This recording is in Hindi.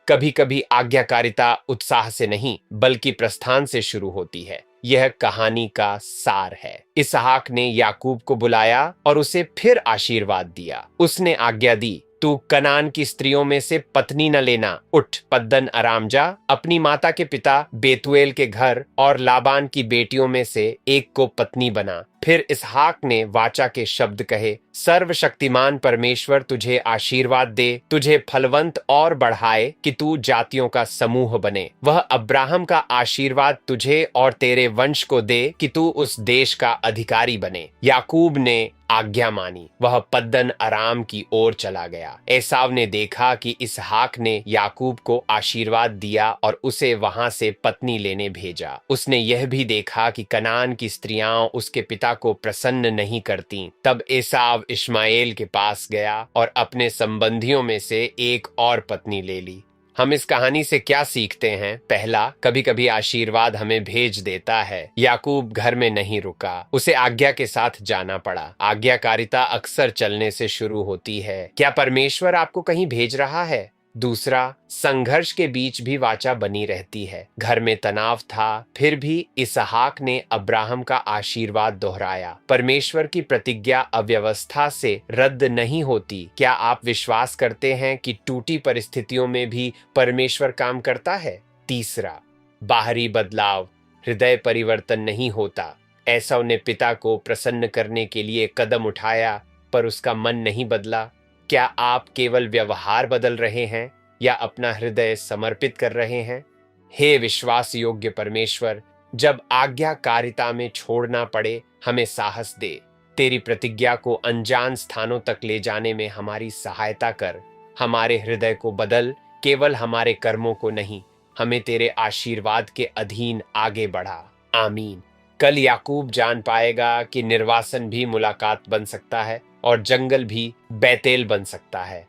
कभी कभी आज्ञाकारिता उत्साह से नहीं बल्कि प्रस्थान से शुरू होती है। यह कहानी का सार है। इसहाक ने याकूब को बुलाया और उसे फिर आशीर्वाद दिया। उसने आज्ञा दी, तू कनान की स्त्रियों में से पत्नी न लेना। उठ, पद्दन अराम जा, अपनी माता के पिता बेतुएल के घर और लाबान की बेटियों में से एक को पत्नी बना। फिर इसहाक ने वाचा के शब्द कहे, सर्वशक्तिमान परमेश्वर तुझे आशीर्वाद दे, तुझे फलवंत और बढ़ाए कि तू जातियों का समूह बने। वह अब्राहम का आशीर्वाद तुझे और तेरे वंश को दे कि तू उस देश का अधिकारी बने। याकूब ने आज्ञा मानी, वह पद्दन अराम की ओर चला गया। एसाव ने देखा कि इसहाक ने याकूब को आशीर्वाद दिया और उसे वहां से पत्नी लेने भेजा। उसने यह भी देखा कि कनान की स्त्रियां उसके पिता को प्रसन्न नहीं करती। तब एसाव इश्माएल के पास गया और अपने संबंधियों में से एक और पत्नी ले ली। हम इस कहानी से क्या सीखते हैं? पहला, कभी कभी आशीर्वाद हमें भेज देता है। याकूब घर में नहीं रुका, उसे आज्ञा के साथ जाना पड़ा। आज्ञाकारिता अक्सर चलने से शुरू होती है। क्या परमेश्वर आपको कहीं भेज रहा है? दूसरा, संघर्ष के बीच भी वाचा बनी रहती है। घर में तनाव था, फिर भी इसहाक ने अब्राहम का आशीर्वाद दोहराया। परमेश्वर की प्रतिज्ञा अव्यवस्था से रद्द नहीं होती। क्या आप विश्वास करते हैं कि टूटी परिस्थितियों में भी परमेश्वर काम करता है? तीसरा, बाहरी बदलाव हृदय परिवर्तन नहीं होता। एसाव ने पिता को प्रसन्न करने के लिए कदम उठाया, पर उसका मन नहीं बदला। क्या आप केवल व्यवहार बदल रहे हैं या अपना हृदय समर्पित कर रहे हैं? हे विश्वास योग्य परमेश्वर, जब आज्ञाकारिता में छोड़ना पड़े, हमें साहस दे। तेरी प्रतिज्ञा को अनजान स्थानों तक ले जाने में हमारी सहायता कर। हमारे हृदय को बदल, केवल हमारे कर्मों को नहीं। हमें तेरे आशीर्वाद के अधीन आगे बढ़ा। आमीन। कल याकूब जान पाएगा कि निर्वासन भी मुलाकात बन सकता है और जंगल भी बैतेल बन सकता है।